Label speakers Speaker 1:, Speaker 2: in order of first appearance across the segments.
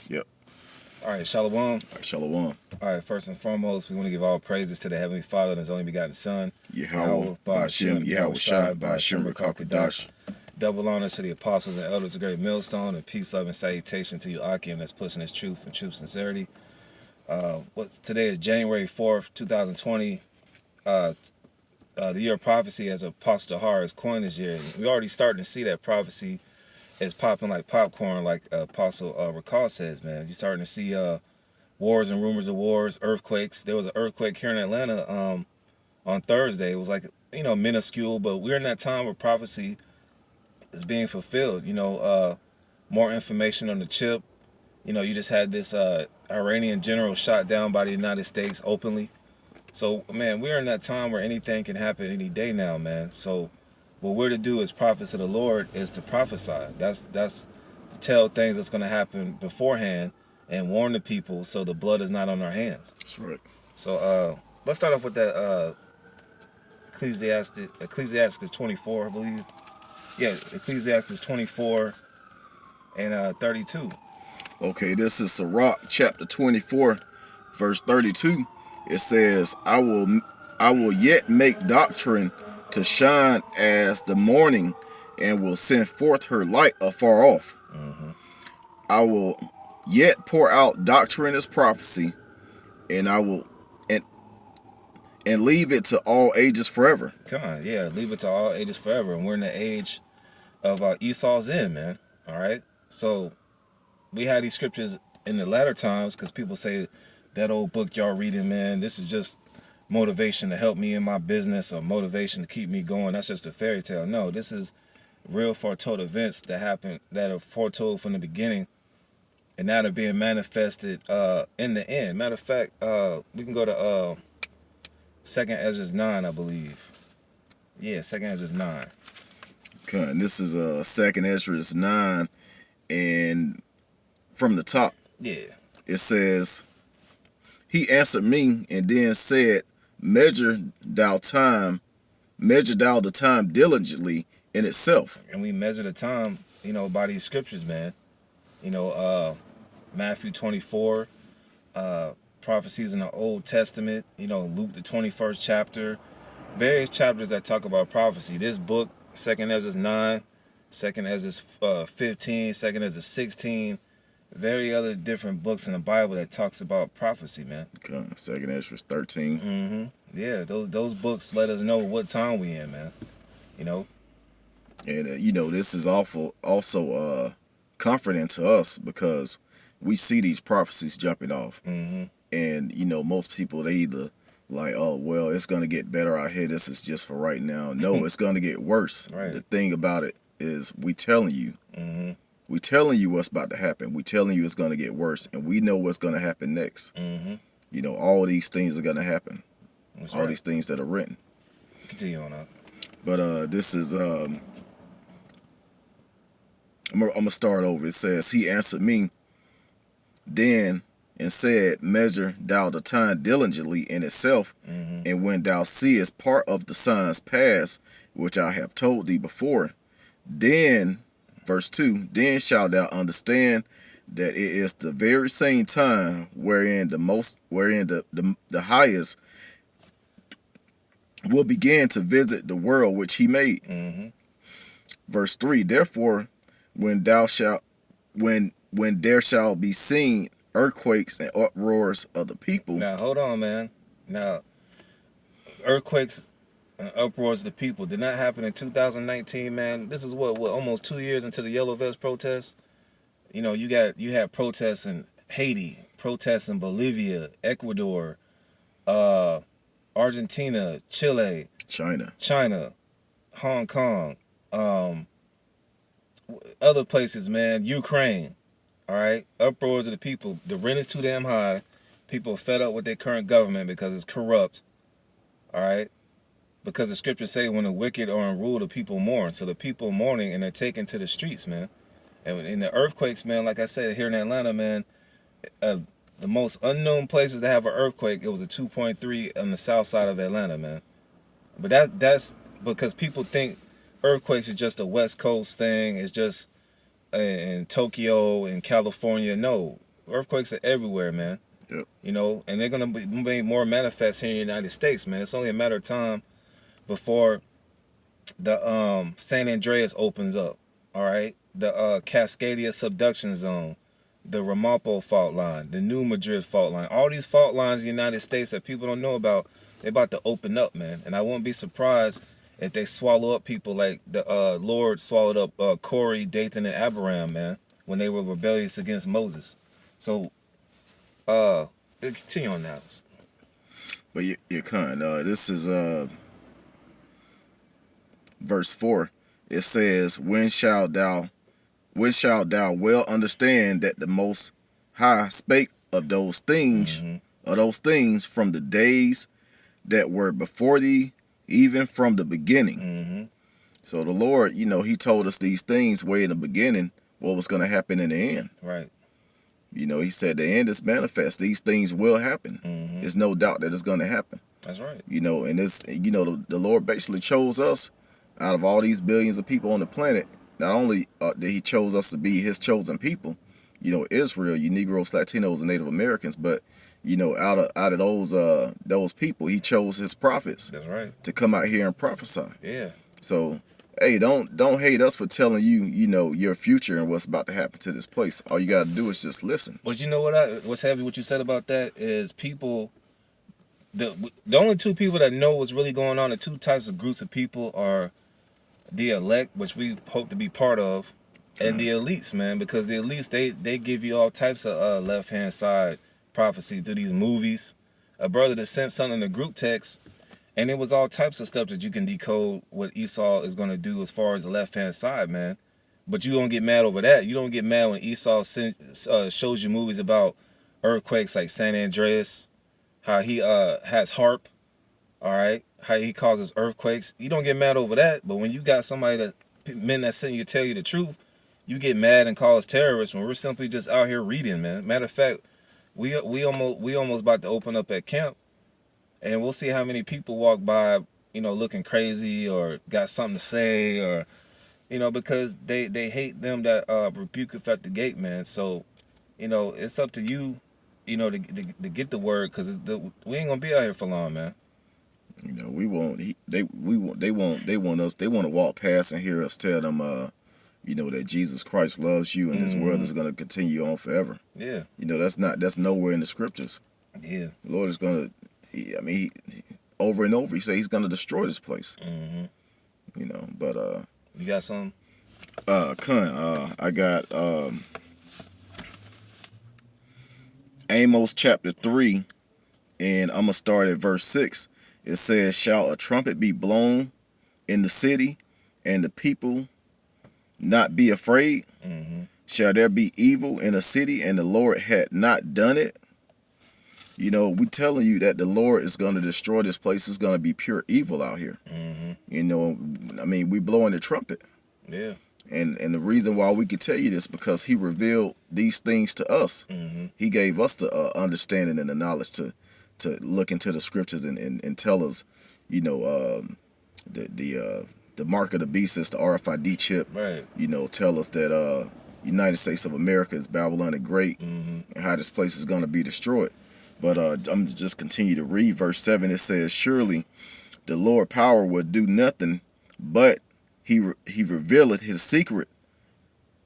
Speaker 1: Yep.
Speaker 2: All right, Shalom.
Speaker 1: All right, Shalom.
Speaker 2: All right, first and foremost, we want to give all praises to the Heavenly Father and His only begotten Son,
Speaker 1: Yahweh, Ba'Shem, Yahweh Shai, Ba'Shem, Rakakadash.
Speaker 2: Double honors to the apostles and elders of Great Millstone, and peace, love, and salutation to you, Akim, that's pushing his truth and truth sincerity. Today is January 4th, 2020. The year of prophecy, as Apostle Tahar has coined this year. We already starting to see that prophecy is popping like popcorn, like Apostle Rakal says, man. You're starting to see wars and rumors of wars, earthquakes. There was an earthquake here in Atlanta on Thursday. It was like, minuscule, but we're in that time where prophecy is being fulfilled. More information on the chip. You just had this Iranian general shot down by the United States openly. So, man, we're in that time where anything can happen any day now, man. So what we're to do as prophets of the Lord is to prophesy. That's to tell things that's going to happen beforehand and warn the people so the blood is not on our hands.
Speaker 1: That's right.
Speaker 2: So let's start off with that Ecclesiastes 24, I believe. Yeah, Ecclesiastes 24 and 32.
Speaker 1: Okay, this is Sirach chapter 24, verse 32. It says, I will yet make doctrine to shine as the morning, and will send forth her light afar off. I will yet pour out doctrine as prophecy, and I will and leave it to all ages forever.
Speaker 2: Come on, yeah, leave it to all ages forever. And we're in the age of Esau's end, man. All right? So we had these scriptures in the latter times because people say that old book y'all reading, man, this is just motivation to help me in my business or motivation to keep me going. That's just a fairy tale. No, this is real foretold events that happen, that are foretold from the beginning and that are being manifested in the end. Matter of fact, we can go to 2nd Ezra 9, I believe. Yeah, 2nd Ezra 9.
Speaker 1: Okay, and this is 2nd Ezra 9, and from the top,
Speaker 2: Yeah.
Speaker 1: it says, he answered me and then said, measure thou the time diligently in itself.
Speaker 2: And we measure the time, by these scriptures, man. Matthew 24, prophecies in the Old Testament, Luke the 21st chapter, various chapters that talk about prophecy. This book, 2nd Ezra 9, 2nd Ezra 15, 2nd Ezra 16, very other different books in the Bible that talks about prophecy, man.
Speaker 1: Okay, 2nd Ezra 13.
Speaker 2: Yeah, those books let us know what time we in, man.
Speaker 1: And this is also comforting to us because we see these prophecies jumping off. And most people, they either like, oh well, it's gonna get better out here, this is just for right now. No, it's gonna get worse.
Speaker 2: Right.
Speaker 1: The thing about it is we telling you what's about to happen. We telling you it's gonna get worse, and we know what's gonna happen next. All these things are gonna happen.
Speaker 2: That's
Speaker 1: all
Speaker 2: right.
Speaker 1: these things that are written.
Speaker 2: Continue on up.
Speaker 1: But this is I'm gonna start over. It says, he answered me then and said, measure thou the time diligently in itself, and when thou seest part of the signs pass, which I have told thee before, then, verse 2, then shalt thou understand that it is the very same time wherein the highest will begin to visit the world which he made. Verse 3, therefore, when there shall be seen earthquakes and uproars of the people.
Speaker 2: Now, hold on, man. Now, earthquakes and uproars of the people did not happen in 2019, man. This is what almost 2 years into the Yellow Vest protests. You had protests in Haiti, protests in Bolivia, Ecuador, Argentina, Chile, China, Hong Kong, other places, man, Ukraine. All right, uproars of the people. The rent is too damn high. People are fed up with their current government because it's corrupt. All right, because the scriptures say when the wicked are in rule, the people mourn. So the people mourning and they're taken to the streets, man. And in the earthquakes, man, like I said, here in Atlanta, man, the most unknown places to have an earthquake, it was a 2.3 on the south side of Atlanta, man. But that's because people think earthquakes is just a West Coast thing. It's just in Tokyo, in California. No, Earthquakes are everywhere, man.
Speaker 1: Yep.
Speaker 2: You know, and they're gonna be made more manifest here in the United States, man. It's only a matter of time before the San Andreas opens up. All right, the Cascadia subduction zone, the Ramapo fault line, the New Madrid fault line. All these fault lines in the United States that people don't know about, they're about to open up, man. And I wouldn't be surprised if they swallow up people like the Lord swallowed up Corey, Dathan, and Abiram, man, when they were rebellious against Moses. So, continue on now.
Speaker 1: But you're kind. This is verse 4. It says, when shalt thou well understand that the Most High spake of those things, from the days that were before thee, even from the beginning. So the Lord, he told us these things way in the beginning, what was going to happen in the end.
Speaker 2: Right.
Speaker 1: He said the end is manifest. These things will happen. There's no doubt that it's going to happen.
Speaker 2: That's right.
Speaker 1: And it's, the Lord basically chose us out of all these billions of people on the planet. Not only did he chose us to be his chosen people, Israel, you Negroes, Latinos, and Native Americans, but out of those people, he chose his prophets.
Speaker 2: That's right.
Speaker 1: To come out here and prophesy.
Speaker 2: Yeah.
Speaker 1: So, hey, don't hate us for telling you, your future and what's about to happen to this place. All you got to do is just listen.
Speaker 2: But you know what's heavy? What you said about that is people. The only two people that know what's really going on, the two types of groups of people are the elect, which we hope to be part of, and the elites, man. Because the elites, they give you all types of left hand side prophecy through these movies. A brother that sent something in the group text, and it was all types of stuff that you can decode what Esau is going to do as far as the left hand side, man. But you don't get mad over that. You don't get mad when Esau shows you movies about earthquakes like San Andreas, how he has HARP, all right, how he causes earthquakes. You don't get mad over that. But when you got men that sitting you tell you the truth, you get mad and call us terrorists when we're simply just out here reading, man. Matter of fact, we almost about to open up at camp, and we'll see how many people walk by, looking crazy or got something to say, or because they hate them that rebuketh at the gate, man. So, it's up to you, to get the word, because we ain't gonna be out here for long, man.
Speaker 1: We won't. They want us. They want to walk past and hear us tell them, that Jesus Christ loves you and this world is going to continue on forever.
Speaker 2: Yeah.
Speaker 1: That's nowhere in the scriptures.
Speaker 2: Yeah.
Speaker 1: The Lord is going to. He over and over, he said he's going to destroy this place. But
Speaker 2: you got some.
Speaker 1: I got Amos chapter 3, and I'm gonna start at verse 6. It says, shall a trumpet be blown in the city, and the people not be afraid? Shall there be evil in a city, and the Lord had not done it? We telling you that the Lord is going to destroy this place. It's going to be pure evil out here. We blowing the trumpet.
Speaker 2: Yeah.
Speaker 1: And the reason why we could tell you this, because he revealed these things to us. He gave us the understanding and the knowledge to look into the scriptures and tell us, the mark of the beast is the RFID chip.
Speaker 2: Right.
Speaker 1: Tell us that United States of America is Babylon the Great, and how this place is going to be destroyed. But I'm just continue to read verse 7. It says, surely the Lord power will do nothing, but he revealeth his secret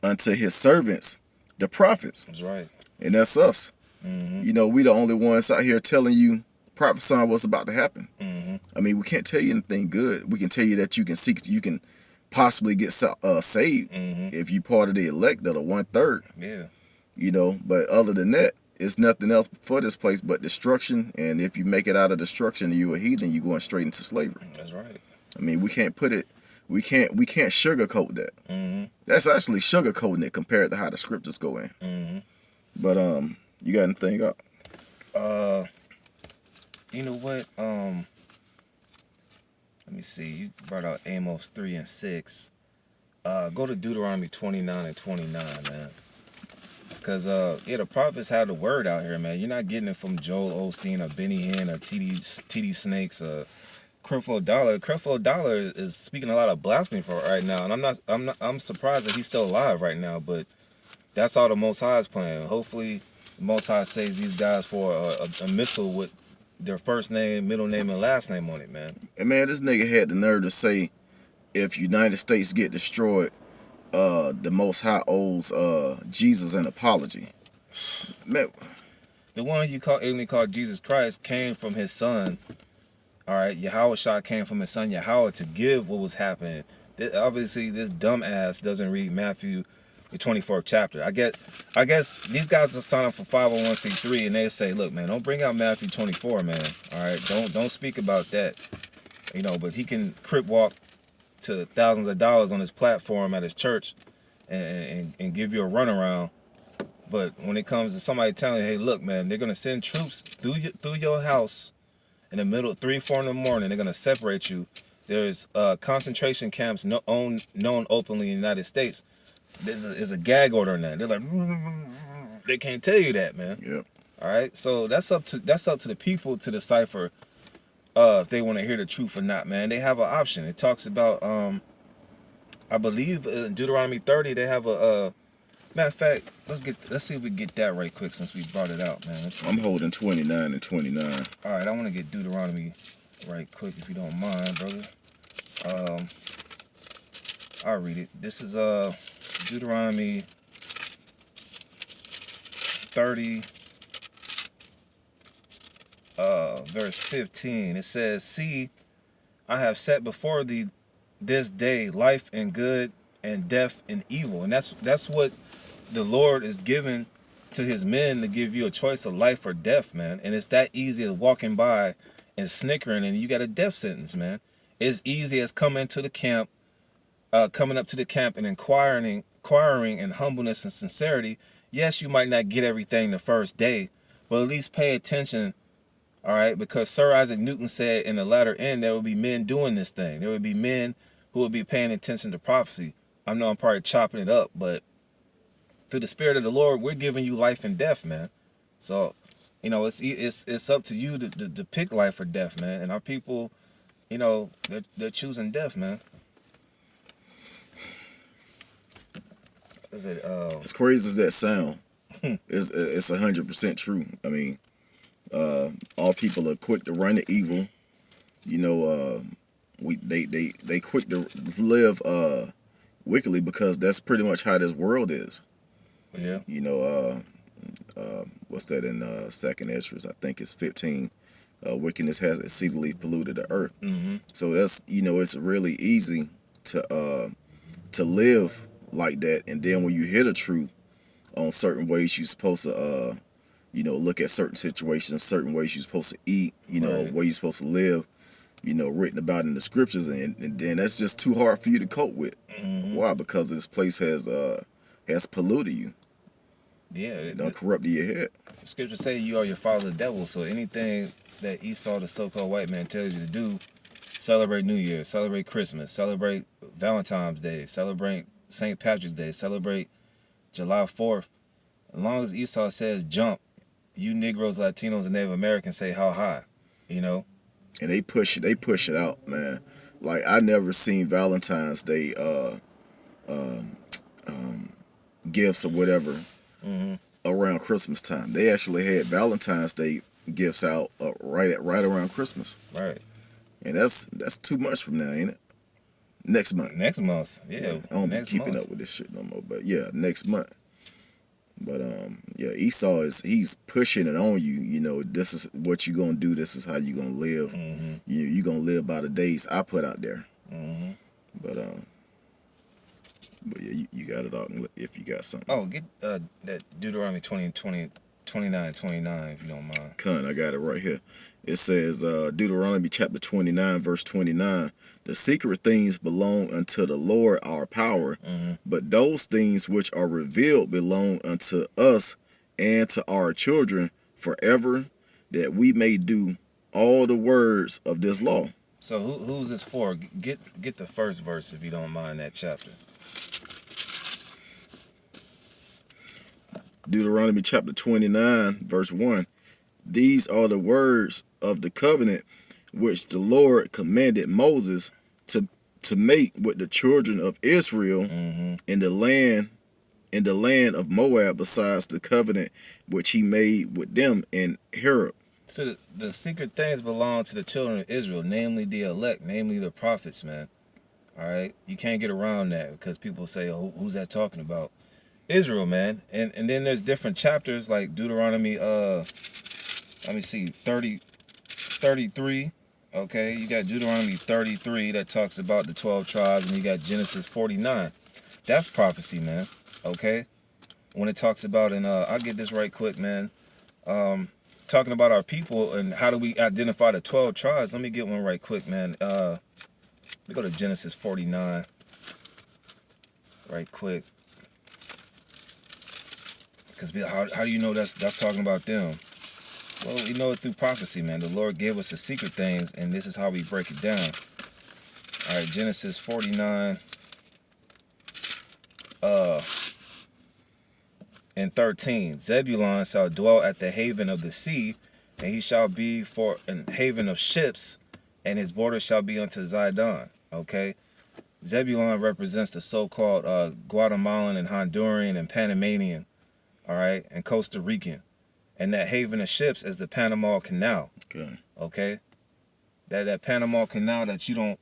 Speaker 1: unto his servants, the prophets.
Speaker 2: That's right.
Speaker 1: And that's us. We the only ones out here telling you, prophesying what's about to happen. We can't tell you anything good. We can tell you that you can possibly get saved if you part of the elect, of the 1/3.
Speaker 2: Yeah.
Speaker 1: But other than that, it's nothing else for this place but destruction. And if you make it out of destruction, you a heathen, you going straight into slavery.
Speaker 2: That's right.
Speaker 1: We can't put it. We can't sugarcoat that. That's actually sugarcoating it compared to how the scriptures go in. But you got anything up?
Speaker 2: You know what? Let me see. You brought out Amos 3 and 6. Go to Deuteronomy 29 and 29, man. Because the prophets have the word out here, man. You're not getting it from Joel Osteen or Benny Hinn or TD Snakes or Creflo Dollar. Creflo Dollar is speaking a lot of blasphemy for right now, and I'm surprised that he's still alive right now. But that's all the Most High is playing. Hopefully, The Most High saves these guys for a missile with their first name, middle name, and last name on it, man.
Speaker 1: And man, this nigga had the nerve to say, if United States get destroyed, the Most High owes Jesus an apology. Man,
Speaker 2: The one you ignorantly called Jesus Christ came from his son. All right, Yahweh Shah came from his son Yahweh to give what was happening. Obviously, this dumbass doesn't read Matthew, the 24th chapter. I guess these guys are signing up for 501c3, and they say, look, man, don't bring out Matthew 24, man. All right, don't speak about that. You know, but he can crip walk to thousands of dollars on his platform at his church and give you a runaround. But when it comes to somebody telling you, hey, look, man, they're gonna send troops through your house in the middle, 3, 4 in the morning. They're gonna separate you. There's concentration camps known openly in the United States. There's a gag order in that. They're like, they can't tell you that, man.
Speaker 1: Yep.
Speaker 2: All right, so that's up to the people to decipher if they want to hear the truth or not, man. They have an option. It talks about, I believe in Deuteronomy 30, they have a matter of fact, let's see if we get that right quick since we brought it out, man.
Speaker 1: I'm holding 29 and 29.
Speaker 2: All right, I want to get Deuteronomy right quick if you don't mind, brother. I'll read it. This is Deuteronomy 30, verse 15. It says, "See, I have set before thee this day life and good, and death and evil." And that's what the Lord is giving to his men, to give you a choice of life or death, man. And it's that easy as walking by and snickering and you got a death sentence, man. It's easy as coming up to the camp and inquiring in humbleness and sincerity. Yes, you might not get everything the first day, but at least pay attention, all right? Because Sir Isaac Newton said in the latter end, there will be men doing this thing. There will be men who will be paying attention to prophecy. I know I'm probably chopping it up, but through the Spirit of the Lord, we're giving you life and death, man. So, you know, it's up to you to pick life or death, man. And our people, you know, they're choosing death, man. Is it?
Speaker 1: As crazy as that sound, it's 100% true. I mean, all people are quick to run to evil. You know, they quick to live wickedly because that's pretty much how this world is.
Speaker 2: Yeah.
Speaker 1: You know, what's that in Second Ezra? I think it's 15. Wickedness has exceedingly polluted the earth.
Speaker 2: Mm-hmm.
Speaker 1: So that's, you know, it's really easy to live like that. And then when you hear the truth on certain ways you're supposed to, you know, look at certain situations, certain ways you're supposed to eat, you know,
Speaker 2: Right.
Speaker 1: where you're supposed to live, you know, written about in the scriptures, and then that's just too hard for you to cope with.
Speaker 2: Mm-hmm.
Speaker 1: Why? Because this place has polluted you.
Speaker 2: Yeah.
Speaker 1: It done corrupted your head.
Speaker 2: Scripture say you are your father the devil. So anything that Esau, the so-called white man, tells you to do, celebrate New Year, celebrate Christmas, celebrate Valentine's Day, celebrate St. Patrick's Day, celebrate July 4th. As long as Esau says jump, you Negroes, Latinos, and Native Americans say how high, you know?
Speaker 1: And they push it out, man. Like, I never seen Valentine's Day gifts or whatever around Christmas time. They actually had Valentine's Day gifts out right around Christmas.
Speaker 2: Right.
Speaker 1: And that's too much from now, ain't it? Next month.
Speaker 2: Next month, yeah.
Speaker 1: I don't be
Speaker 2: Next
Speaker 1: keeping
Speaker 2: month.
Speaker 1: up with this shit no more. But yeah, next month. But yeah, Esau he's pushing it on you. You know, this is what you gonna do. This is how you gonna live.
Speaker 2: Mm-hmm.
Speaker 1: You gonna live by the days I put out there.
Speaker 2: Mm-hmm.
Speaker 1: But yeah, you got it all if you got something.
Speaker 2: Oh, get that Deuteronomy 29, 29, if you don't mind.
Speaker 1: Con, I got it right here. It says Deuteronomy chapter 29, verse 29. The secret things belong unto the Lord our power, but those things which are revealed belong unto us and to our children forever, that we may do all the words of this law.
Speaker 2: So who's this for? Get the first verse if you don't mind, that chapter.
Speaker 1: Deuteronomy chapter 29, verse 1. These are the words of the covenant which the Lord commanded Moses to make with the children of Israel in the land in the land of Moab, besides the covenant which he made with them in Horeb.
Speaker 2: So the secret things belong to the children of Israel, namely the elect, namely the prophets, man. All right, you can't get around that because people say, "Oh, who's that talking about?" Israel, man. And then there's different chapters like Deuteronomy. Let me see, 33. Okay, you got Deuteronomy 33 that talks about the 12 tribes, and you got Genesis 49. That's prophecy, man. Okay, when it talks about, and I'll get this right quick, man. Talking about our people and how do we identify the 12 tribes. Let me get one right quick, man. Let me go to Genesis 49 right quick. Because how do you know that's talking about them? Well, we know it through prophecy, man. The Lord gave us the secret things, and this is how we break it down. All right, Genesis 49 and 13. Zebulun shall dwell at the haven of the sea, and he shall be for an haven of ships, and his border shall be unto Zidon. Okay? Zebulun represents the so-called Guatemalan and Honduran and Panamanian, all right, and Costa Rican. And that haven of ships is the Panama Canal.
Speaker 1: Okay.
Speaker 2: Okay? That Panama Canal that you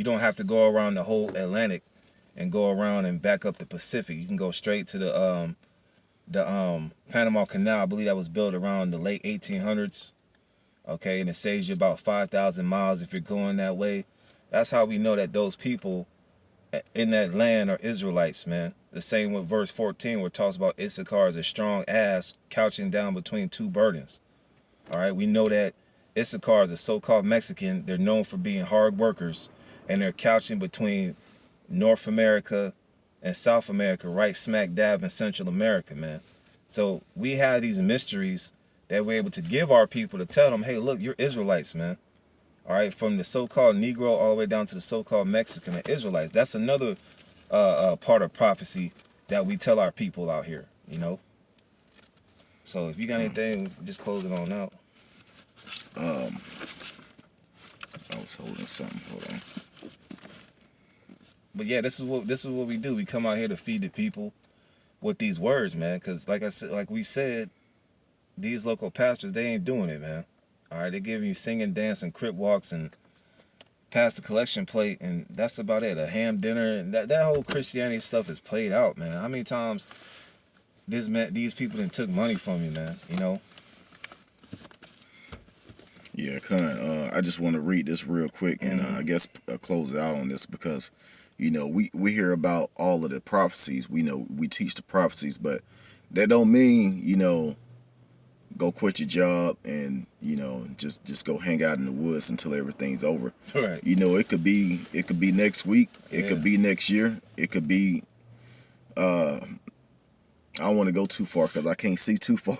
Speaker 2: don't have to go around the whole Atlantic and go around and back up the Pacific. You can go straight to the Panama Canal. I believe that was built around the late 1800s. Okay, and it saves you about 5,000 miles if you're going that way. That's how we know that those people in that land are Israelites, man. The same with verse 14 where it talks about Issachar as a strong ass couching down between two burdens. All right, we know that Issachar is a so-called Mexican. They're known for being hard workers, and they're couching between North America and South America, right smack dab in Central America, man. So we have these mysteries that we're able to give our people to tell them, hey, look, you're Israelites, man. All right, from the so-called Negro all the way down to the so-called Mexican and Israelites. That's another part of prophecy that we tell our people out here, you know. So if you got anything, just close it on out.
Speaker 1: I was holding something. Hold on.
Speaker 2: But yeah, this is what we do. We come out here to feed the people with these words, man. Because like we said, these local pastors, they ain't doing it, man. All right, they giving you singing, dancing, crip walks, and pass the collection plate, and that's about it. A ham dinner, and that whole Christianity stuff is played out, man. How many times these people done took money from you, man? You know.
Speaker 1: Yeah, I just want to read this real quick, and I guess close it out on this because, you know, we hear about all of the prophecies. We know we teach the prophecies, but that don't mean, you know, go quit your job and, you know, just go hang out in the woods until everything's over.
Speaker 2: Right.
Speaker 1: You know, it could be next week. It
Speaker 2: Yeah.
Speaker 1: could be next year. It could be. I don't want to go too far because I can't see too far,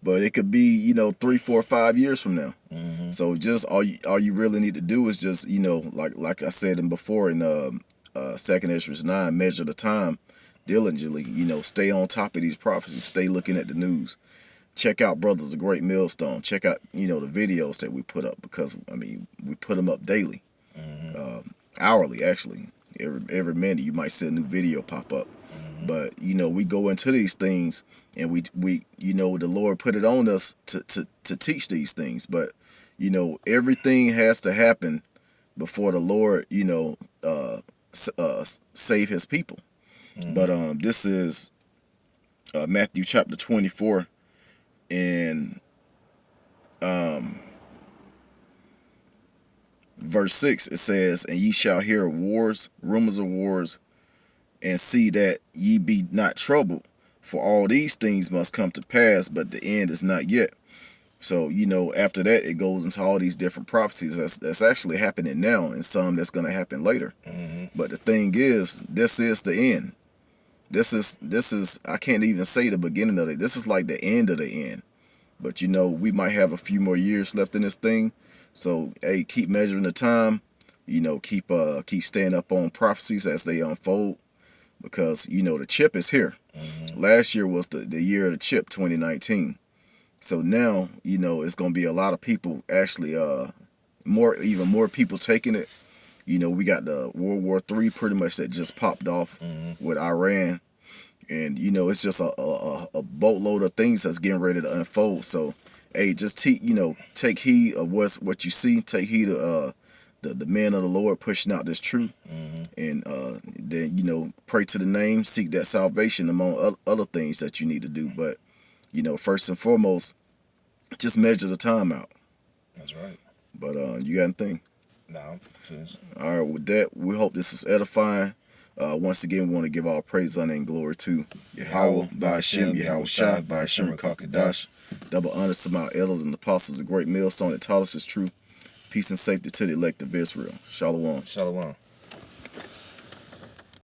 Speaker 1: but it could be, you know, 3, 4, 5 years from now.
Speaker 2: Mm-hmm.
Speaker 1: So just all you really need to do is just, you know, like I said before in 2nd Ezra 9, measure the time diligently. You know, stay on top of these prophecies. Stay looking at the news. Check out Brothers a Great Millstone. Check out, you know, the videos that we put up because, I mean, we put them up daily, hourly, actually. Every minute you might see a new video pop up. But, you know, we go into these things and we you know, the Lord put it on us to teach these things. But, you know, everything has to happen before the Lord, you know, save his people. But this is Matthew chapter 24 and verse 6. It says, "And ye shall hear of wars, rumors of wars, and see that ye be not troubled, for all these things must come to pass, but the end is not yet." So, you know, after that, it goes into all these different prophecies that's actually happening now, and some that's going to happen later. But the thing is, this is the end. This is I can't even say the beginning of it. This is like the end of the end. But, you know, we might have a few more years left in this thing. So, hey, keep measuring the time. You know, keep staying up on prophecies as they unfold. Because, you know, the chip is here. Last year was the year of the chip, 2019. So now, you know, it's going to be a lot of people actually, even more people taking it. You know, we got the World War III pretty much that just popped off with Iran. And it's just a boatload of things that's getting ready to unfold. So, hey, just take heed of what you see. Take heed of the men of the Lord pushing out this truth, and then pray to the name, seek that salvation among other things that you need to do. But first and foremost, just measure the time out.
Speaker 2: That's right.
Speaker 1: But you got anything?
Speaker 2: No, I'm finished.
Speaker 1: All right, with that, we hope this is edifying. Once again, we want to give all praise, honor, and glory to Yahweh, Ba'ashem, Yahweh Shai, Ba'ashem, Rakakadash. Double honors to my elders and apostles, a great millstone that taught us this truth. Peace and safety to the elect of Israel. Shalom.
Speaker 2: Shalom.